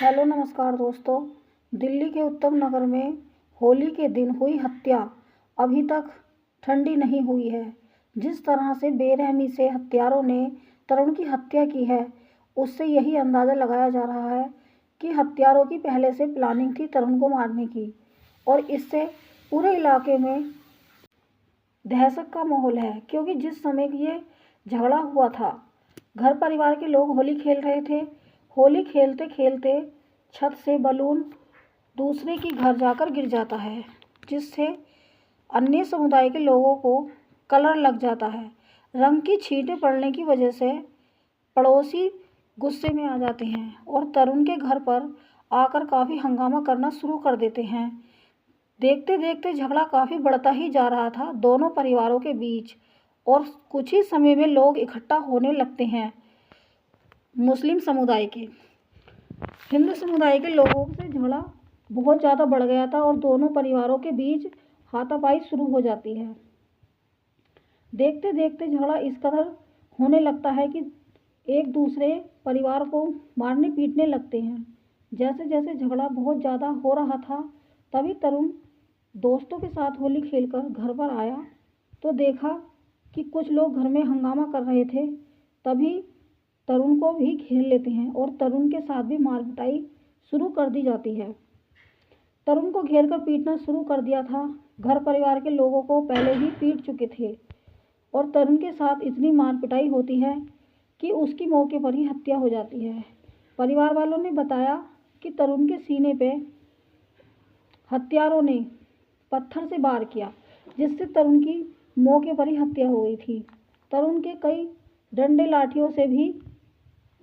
Hello नमस्कार दोस्तों। दिल्ली के उत्तम नगर में होली के दिन हुई हत्या अभी तक ठंडी नहीं हुई है। जिस तरह से बेरहमी से हत्यारों ने तरुण की हत्या की है, उससे यही अंदाज़ा लगाया जा रहा है कि हत्यारों की पहले से प्लानिंग थी तरुण को मारने की, और इससे पूरे इलाके में दहशत का माहौल है। क्योंकि जिस समय ये झगड़ा हुआ था, घर परिवार के लोग होली खेल रहे थे। होली खेलते खेलते छत से बलून दूसरे की घर जाकर गिर जाता है, जिससे अन्य समुदाय के लोगों को कलर लग जाता है। रंग की छींटें पड़ने की वजह से पड़ोसी गुस्से में आ जाते हैं और तरुण के घर पर आकर काफ़ी हंगामा करना शुरू कर देते हैं। देखते देखते झगड़ा काफ़ी बढ़ता ही जा रहा था दोनों परिवारों के बीच, और कुछ ही समय में लोग इकट्ठा होने लगते हैं। मुस्लिम समुदाय के, हिंदू समुदाय के लोगों से झगड़ा बहुत ज़्यादा बढ़ गया था और दोनों परिवारों के बीच हाथापाई शुरू हो जाती है। देखते देखते झगड़ा इस कदर होने लगता है कि एक दूसरे परिवार को मारने पीटने लगते हैं। जैसे जैसे झगड़ा बहुत ज़्यादा हो रहा था, तभी तरुण दोस्तों के साथ होली खेलकर घर पर आया तो देखा कि कुछ लोग घर में हंगामा कर रहे थे। तभी तरुण को भी घेर लेते हैं और तरुण के साथ भी मार पिटाई शुरू कर दी जाती है। तरुण को घेर कर पीटना शुरू कर दिया था। घर परिवार के लोगों को पहले ही पीट चुके थे और तरुण के साथ इतनी मार पिटाई होती है कि उसकी मौके पर ही हत्या हो जाती है। परिवार वालों ने बताया कि तरुण के सीने पे हत्यारों ने पत्थर से वार किया, जिससे तरुण की मौके पर ही हत्या हो गई थी। तरुण के कई डंडे लाठियों से भी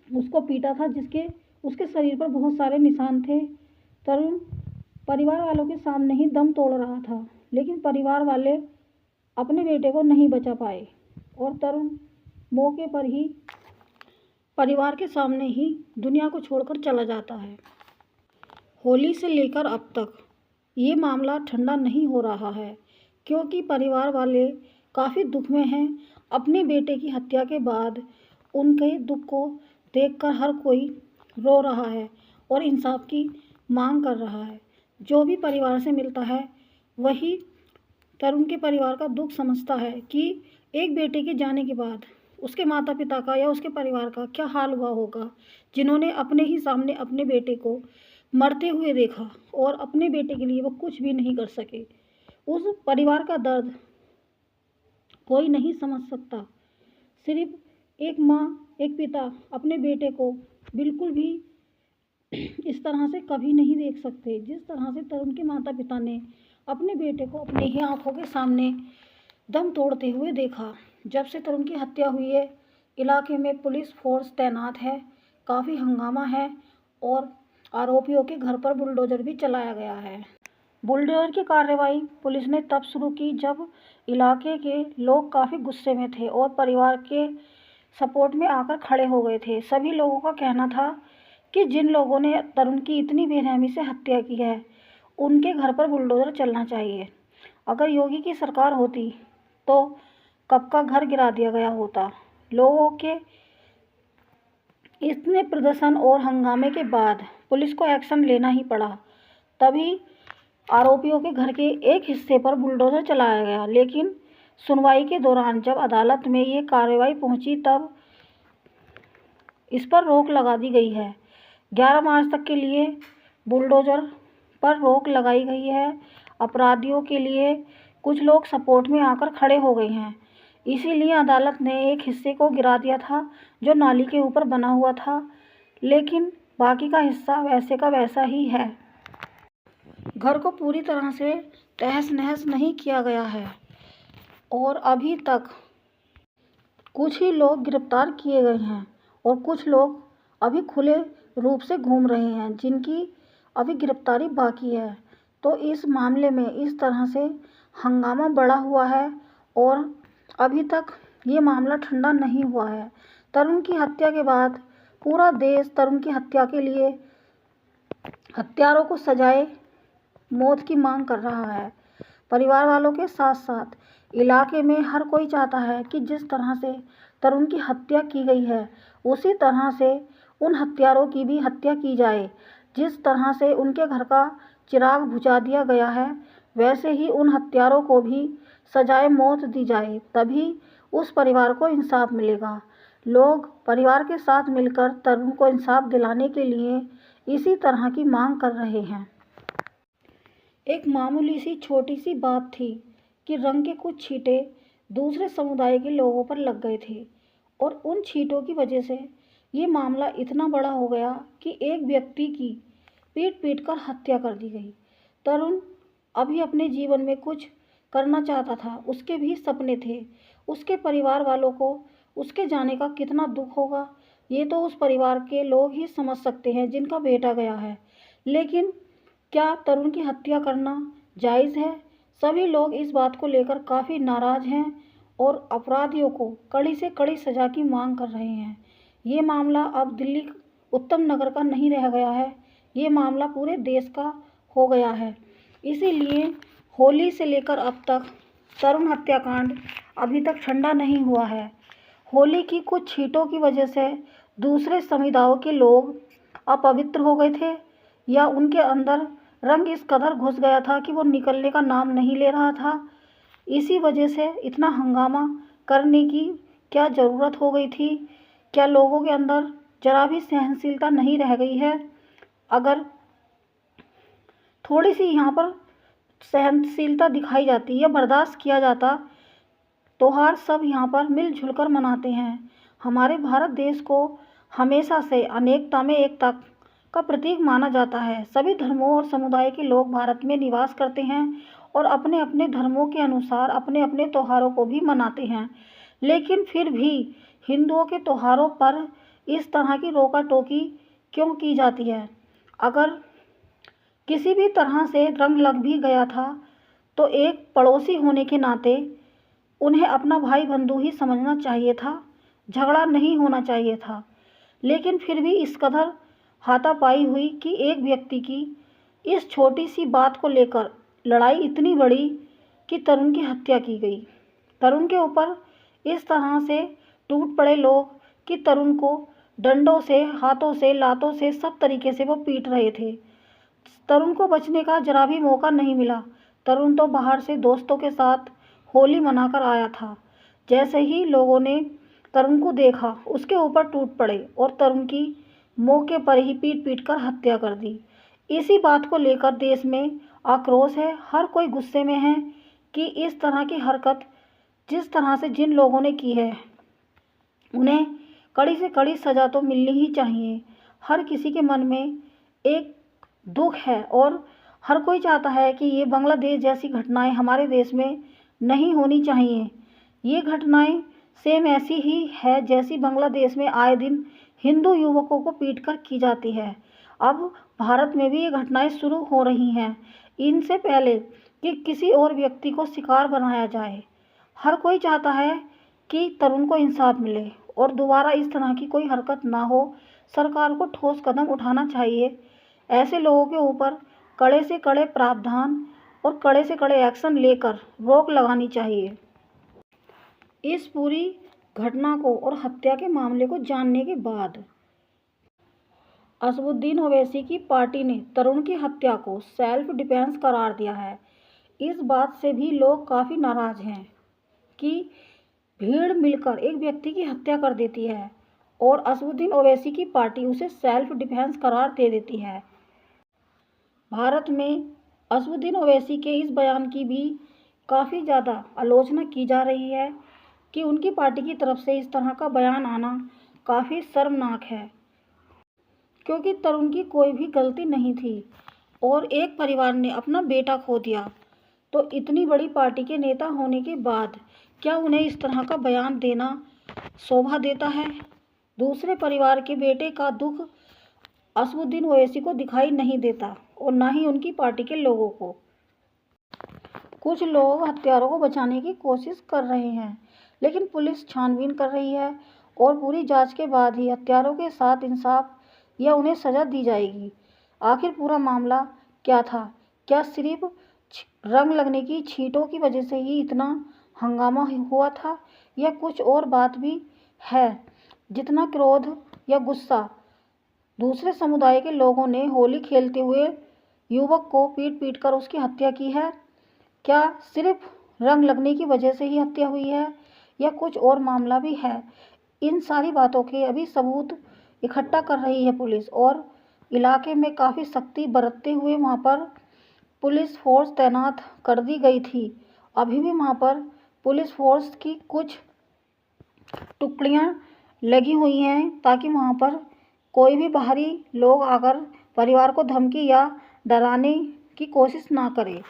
उसको पीटा था, जिसके उसके शरीर पर बहुत सारे निशान थे। तरुण परिवार वालों के सामने ही दम तोड़ रहा था, लेकिन परिवार वाले अपने बेटे को नहीं बचा पाए और तरुण मौके पर ही परिवार के सामने ही दुनिया को छोड़कर चला जाता है। होली से लेकर अब तक ये मामला ठंडा नहीं हो रहा है, क्योंकि परिवार वाले काफ़ी दुख में हैं। अपने बेटे की हत्या के बाद उनके दुख को देखकर हर कोई रो रहा है और इंसाफ की मांग कर रहा है। जो भी परिवार से मिलता है, वही तरुण के परिवार का दुख समझता है कि एक बेटे के जाने के बाद उसके माता पिता का या उसके परिवार का क्या हाल हुआ होगा, जिन्होंने अपने ही सामने अपने बेटे को मरते हुए देखा और अपने बेटे के लिए वो कुछ भी नहीं कर सके। उस परिवार का दर्द कोई नहीं समझ सकता। सिर्फ एक माँ, एक पिता अपने बेटे को बिल्कुल भी इस तरह से कभी नहीं देख सकते, जिस तरह से तरुण के माता पिता ने अपने बेटे को अपने ही आंखों के सामने दम तोड़ते हुए देखा। जब से तरुण की हत्या हुई है, इलाके में पुलिस फोर्स तैनात है, काफ़ी हंगामा है और आरोपियों के घर पर बुलडोजर भी चलाया गया है। बुलडोजर की कार्रवाई पुलिस ने तब शुरू की जब इलाके के लोग काफ़ी गुस्से में थे और परिवार के सपोर्ट में आकर खड़े हो गए थे। सभी लोगों का कहना था कि जिन लोगों ने तरुण की इतनी बेरहमी से हत्या की है, उनके घर पर बुलडोजर चलना चाहिए। अगर योगी की सरकार होती तो कब का घर गिरा दिया गया होता। लोगों के इतने प्रदर्शन और हंगामे के बाद पुलिस को एक्शन लेना ही पड़ा। तभी आरोपियों के घर के एक हिस्से पर बुलडोजर चलाया गया, लेकिन सुनवाई के दौरान जब अदालत में ये कार्रवाई पहुंची, तब इस पर रोक लगा दी गई है। 11 मार्च तक के लिए बुलडोजर पर रोक लगाई गई है। अपराधियों के लिए कुछ लोग सपोर्ट में आकर खड़े हो गए हैं, इसीलिए अदालत ने एक हिस्से को गिरा दिया था जो नाली के ऊपर बना हुआ था, लेकिन बाकी का हिस्सा वैसे का वैसा ही है। घर को पूरी तरह से तहस नहस नहीं किया गया है और अभी तक कुछ ही लोग गिरफ्तार किए गए हैं और कुछ लोग अभी खुले रूप से घूम रहे हैं, जिनकी अभी गिरफ्तारी बाकी है। तो इस मामले में इस तरह से हंगामा बढ़ा हुआ है और अभी तक ये मामला ठंडा नहीं हुआ है। तरुण की हत्या के बाद पूरा देश तरुण की हत्या के लिए हत्यारों को सजाए मौत की मांग कर रहा है। परिवार वालों के साथ साथ इलाके में हर कोई चाहता है कि जिस तरह से तरुण की हत्या की गई है, उसी तरह से उन हत्यारों की भी हत्या की जाए। जिस तरह से उनके घर का चिराग बुझा दिया गया है, वैसे ही उन हत्यारों को भी सजाए मौत दी जाए, तभी उस परिवार को इंसाफ मिलेगा। लोग परिवार के साथ मिलकर तरुण को इंसाफ दिलाने के लिए इसी तरह की मांग कर रहे हैं। एक मामूली सी छोटी सी बात थी कि रंग के कुछ छींटे दूसरे समुदाय के लोगों पर लग गए थे और उन छींटों की वजह से ये मामला इतना बड़ा हो गया कि एक व्यक्ति की पीट कर हत्या कर दी गई। तरुण अभी अपने जीवन में कुछ करना चाहता था, उसके भी सपने थे। उसके परिवार वालों को उसके जाने का कितना दुख होगा, ये तो उस परिवार के लोग ही समझ सकते हैं जिनका बेटा गया है। लेकिन क्या तरुण की हत्या करना जायज़ है? सभी लोग इस बात को लेकर काफ़ी नाराज़ हैं और अपराधियों को कड़ी से कड़ी सज़ा की मांग कर रहे हैं। ये मामला अब दिल्ली उत्तम नगर का नहीं रह गया है, ये मामला पूरे देश का हो गया है। इसीलिए होली से लेकर अब तक तरुण हत्याकांड अभी तक ठंडा नहीं हुआ है। होली की कुछ छींटों की वजह से दूसरे समुदायों के लोग अपवित्र हो गए थे या उनके अंदर रंग इस कदर घुस गया था कि वो निकलने का नाम नहीं ले रहा था। इसी वजह से इतना हंगामा करने की क्या ज़रूरत हो गई थी? क्या लोगों के अंदर जरा भी सहनशीलता नहीं रह गई है? अगर थोड़ी सी यहाँ पर सहनशीलता दिखाई जाती या बर्दाश्त किया जाता, त्योहार सब यहाँ पर मिलजुल कर मनाते हैं। हमारे भारत देश को हमेशा से अनेकता में एकता का प्रतीक माना जाता है। सभी धर्मों और समुदाय के लोग भारत में निवास करते हैं और अपने अपने धर्मों के अनुसार अपने अपने त्योहारों को भी मनाते हैं। लेकिन फिर भी हिंदुओं के त्योहारों पर इस तरह की रोका टोकी क्यों की जाती है? अगर किसी भी तरह से रंग लग भी गया था तो एक पड़ोसी होने के नाते उन्हें अपना भाई बंधु ही समझना चाहिए था, झगड़ा नहीं होना चाहिए था। लेकिन फिर भी इस कदर हाथापाई हुई कि एक व्यक्ति की इस छोटी सी बात को लेकर लड़ाई इतनी बड़ी कि तरुण की हत्या की गई। तरुण के ऊपर इस तरह से टूट पड़े लोग कि तरुण को डंडों से, हाथों से, लातों से, सब तरीके से वो पीट रहे थे। तरुण को बचने का जरा भी मौका नहीं मिला। तरुण तो बाहर से दोस्तों के साथ होली मनाकर आया था। जैसे ही लोगों ने तरुण को देखा, उसके ऊपर टूट पड़े और तरुण की मौके पर ही पीट कर हत्या कर दी। इसी बात को लेकर देश में आक्रोश है। हर कोई गुस्से में है कि इस तरह की हरकत जिस तरह से जिन लोगों ने की है, उन्हें कड़ी से कड़ी सज़ा तो मिलनी ही चाहिए। हर किसी के मन में एक दुख है और हर कोई चाहता है कि ये बांग्लादेश जैसी घटनाएं हमारे देश में नहीं होनी चाहिए। ये घटनाएं सेम ऐसी ही है जैसी बांग्लादेश में आए दिन हिंदू युवकों को पीटकर की जाती है। अब भारत में भी ये घटनाएं शुरू हो रही हैं। इनसे पहले कि किसी और व्यक्ति को शिकार बनाया जाए, हर कोई चाहता है कि तरुण को इंसाफ मिले और दोबारा इस तरह की कोई हरकत ना हो। सरकार को ठोस कदम उठाना चाहिए। ऐसे लोगों के ऊपर कड़े से कड़े प्रावधान और कड़े से कड़े एक्शन लेकर रोक लगानी चाहिए। इस पूरी घटना को और हत्या के मामले को जानने के बाद असदुद्दीन ओवैसी की पार्टी ने तरुण की हत्या को सेल्फ डिफेंस करार दिया है। इस बात से भी लोग काफ़ी नाराज़ हैं कि भीड़ मिलकर एक व्यक्ति की हत्या कर देती है और असदुद्दीन ओवैसी की पार्टी उसे सेल्फ डिफेंस करार दे देती है। भारत में असदुद्दीन ओवैसी के इस बयान की भी काफ़ी ज़्यादा आलोचना की जा रही है कि उनकी पार्टी की तरफ से इस तरह का बयान आना काफ़ी शर्मनाक है, क्योंकि तरुण की कोई भी गलती नहीं थी और एक परिवार ने अपना बेटा खो दिया। तो इतनी बड़ी पार्टी के नेता होने के बाद क्या उन्हें इस तरह का बयान देना शोभा देता है? दूसरे परिवार के बेटे का दुख असदुद्दीन ओवैसी को दिखाई नहीं देता और ना ही उनकी पार्टी के लोगों को। कुछ लोग हत्यारों को बचाने की कोशिश कर रहे हैं, लेकिन पुलिस छानबीन कर रही है और पूरी जांच के बाद ही हत्यारों के साथ इंसाफ या उन्हें सज़ा दी जाएगी। आखिर पूरा मामला क्या था? क्या सिर्फ रंग लगने की छींटों की वजह से ही इतना हंगामा हुआ था या कुछ और बात भी है? जितना क्रोध या गुस्सा दूसरे समुदाय के लोगों ने होली खेलते हुए युवक को पीट पीट कर उसकी हत्या की है। क्या सिर्फ रंग लगने की वजह से ही हत्या हुई है या कुछ और मामला भी है? इन सारी बातों के अभी सबूत इकट्ठा कर रही है पुलिस और इलाके में काफ़ी सख्ती बरतते हुए वहाँ पर पुलिस फोर्स तैनात कर दी गई थी। अभी भी वहाँ पर पुलिस फोर्स की कुछ टुकड़ियाँ लगी हुई हैं ताकि वहाँ पर कोई भी बाहरी लोग आकर परिवार को धमकी या डराने की कोशिश ना करे।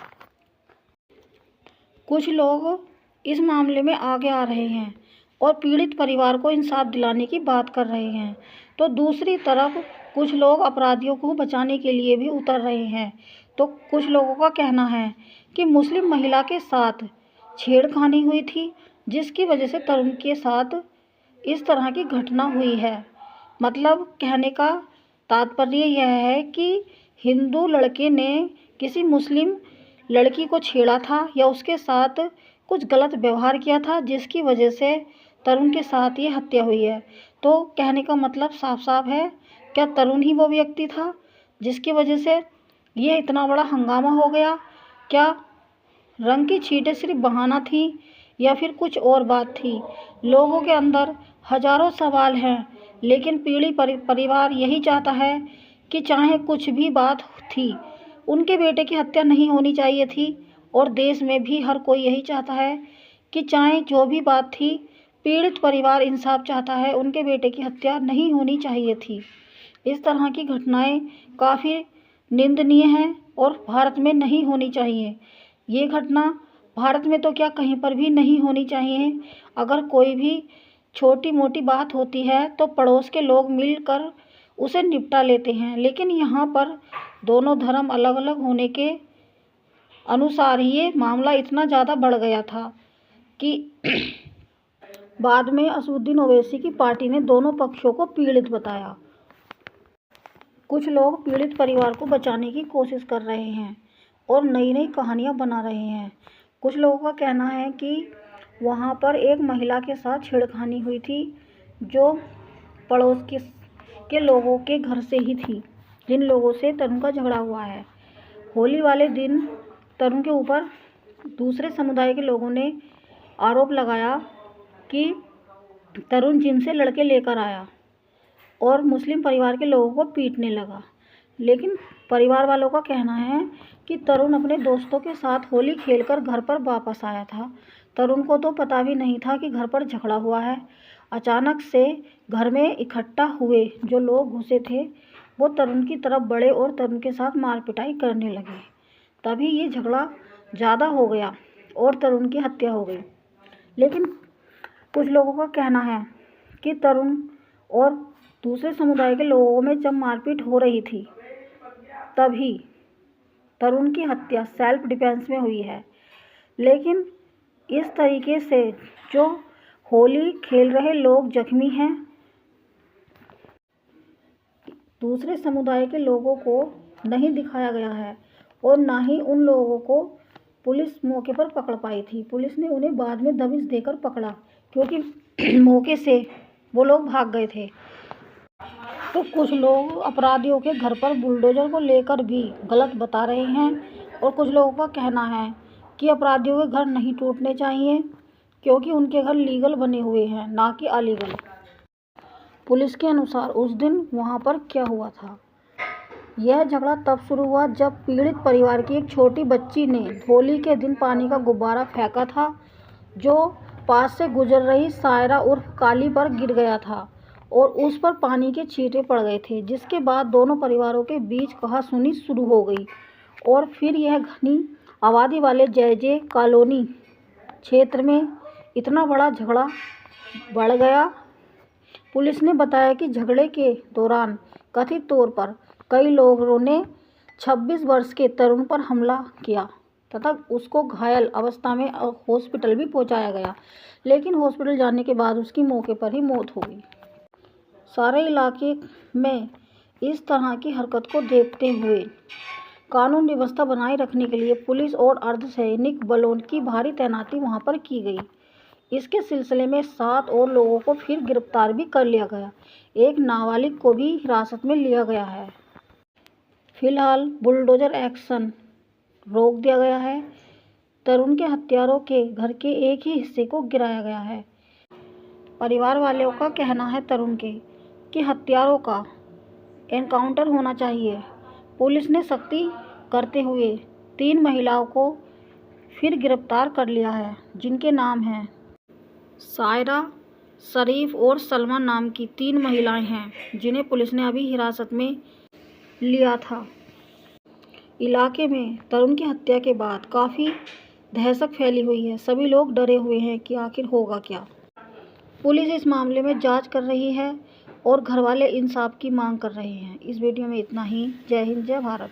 कुछ लोग इस मामले में आगे आ रहे हैं और पीड़ित परिवार को इंसाफ दिलाने की बात कर रहे हैं, तो दूसरी तरफ कुछ लोग अपराधियों को बचाने के लिए भी उतर रहे हैं। तो कुछ लोगों का कहना है कि मुस्लिम महिला के साथ छेड़खानी हुई थी, जिसकी वजह से तरुण के साथ इस तरह की घटना हुई है। मतलब कहने का तात्पर्य यह है कि हिंदू लड़के ने किसी मुस्लिम लड़की को छेड़ा था या उसके साथ कुछ गलत व्यवहार किया था, जिसकी वजह से तरुण के साथ ये हत्या हुई है। तो कहने का मतलब साफ साफ है, क्या तरुण ही वो व्यक्ति था जिसकी वजह से ये इतना बड़ा हंगामा हो गया? क्या रंग की छींटें सिर्फ बहाना थी या फिर कुछ और बात थी? लोगों के अंदर हजारों सवाल हैं, लेकिन पीड़ित परिवार यही चाहता है कि चाहे कुछ भी बात थी, उनके बेटे की हत्या नहीं होनी चाहिए थी। और देश में भी हर कोई यही चाहता है कि चाहे जो भी बात थी, पीड़ित परिवार इंसाफ चाहता है, उनके बेटे की हत्या नहीं होनी चाहिए थी। इस तरह की घटनाएं काफ़ी निंदनीय हैं और भारत में नहीं होनी चाहिए। ये घटना भारत में तो क्या कहीं पर भी नहीं होनी चाहिए। अगर कोई भी छोटी मोटी बात होती है तो पड़ोस के लोग मिलकर उसे निपटा लेते हैं, लेकिन यहाँ पर दोनों धर्म अलग अलग होने के अनुसार ये मामला इतना ज़्यादा बढ़ गया था कि बाद में असदुद्दीन ओवैसी की पार्टी ने दोनों पक्षों को पीड़ित बताया। कुछ लोग पीड़ित परिवार को बचाने की कोशिश कर रहे हैं और नई नई कहानियां बना रहे हैं। कुछ लोगों का कहना है कि वहां पर एक महिला के साथ छेड़खानी हुई थी, जो पड़ोस के लोगों के घर से ही थी, जिन लोगों से तरुण का झगड़ा हुआ है। होली वाले दिन तरुण के ऊपर दूसरे समुदाय के लोगों ने आरोप लगाया कि तरुण जिनसे लड़के लेकर आया और मुस्लिम परिवार के लोगों को पीटने लगा। लेकिन परिवार वालों का कहना है कि तरुण अपने दोस्तों के साथ होली खेलकर घर पर वापस आया था। तरुण को तो पता भी नहीं था कि घर पर झगड़ा हुआ है। अचानक से घर में इकट्ठा हुए जो लोग घुसे थे, वो तरुण की तरफ बढ़े और तरुण के साथ मार पिटाई करने लगे। तभी ये झगड़ा ज़्यादा हो गया और तरुण की हत्या हो गई। लेकिन कुछ लोगों का कहना है कि तरुण और दूसरे समुदाय के लोगों में जब मारपीट हो रही थी, तभी तरुण की हत्या सेल्फ डिफेंस में हुई है। लेकिन इस तरीके से जो होली खेल रहे लोग जख्मी हैं, दूसरे समुदाय के लोगों को नहीं दिखाया गया है और ना ही उन लोगों को पुलिस मौके पर पकड़ पाई थी। पुलिस ने उन्हें बाद में दबिश देकर पकड़ा, क्योंकि मौके से वो लोग भाग गए थे। तो कुछ लोग अपराधियों के घर पर बुलडोजर को लेकर भी गलत बता रहे हैं और कुछ लोगों का कहना है कि अपराधियों के घर नहीं टूटने चाहिए, क्योंकि उनके घर लीगल बने हुए हैं, ना कि अलीगल। पुलिस के अनुसार उस दिन वहां पर क्या हुआ था? यह झगड़ा तब शुरू हुआ जब पीड़ित परिवार की एक छोटी बच्ची ने होली के दिन पानी का गुब्बारा फेंका था, जो पास से गुजर रही सायरा उर्फ काली पर गिर गया था और उस पर पानी के छींटे पड़ गए थे, जिसके बाद दोनों परिवारों के बीच कहासुनी शुरू हो गई और फिर यह घनी आबादी वाले जय कॉलोनी क्षेत्र में इतना बड़ा झगड़ा बढ़ गया। पुलिस ने बताया कि झगड़े के दौरान कथित तौर पर कई लोगों ने 26 वर्ष के तरुण पर हमला किया तथा उसको घायल अवस्था में हॉस्पिटल भी पहुंचाया गया, लेकिन हॉस्पिटल जाने के बाद उसकी मौके पर ही मौत हो गई। सारे इलाके में इस तरह की हरकत को देखते हुए कानून व्यवस्था बनाए रखने के लिए पुलिस और अर्धसैनिक बलों की भारी तैनाती वहां पर की गई। इसके सिलसिले में 7 और लोगों को फिर गिरफ्तार भी कर लिया गया। एक नाबालिग को भी हिरासत में लिया गया है। फिलहाल बुलडोजर एक्शन रोक दिया गया है। तरुण के हत्यारों के घर के एक ही हिस्से को गिराया गया है। परिवार वालों का कहना है तरुण के कि हत्यारों का एनकाउंटर होना चाहिए। पुलिस ने सख्ती करते हुए 3 महिलाओं को फिर गिरफ्तार कर लिया है, जिनके नाम हैं सायरा, शरीफ और सलमा नाम की 3 महिलाएं हैं, जिन्हें पुलिस ने अभी हिरासत में लिया था। इलाके में तरुण की हत्या के बाद काफ़ी दहशत फैली हुई है। सभी लोग डरे हुए हैं कि आखिर होगा क्या। पुलिस इस मामले में जांच कर रही है और घरवाले इंसाफ की मांग कर रहे हैं। इस वीडियो में इतना ही। जय हिंद, जय भारत।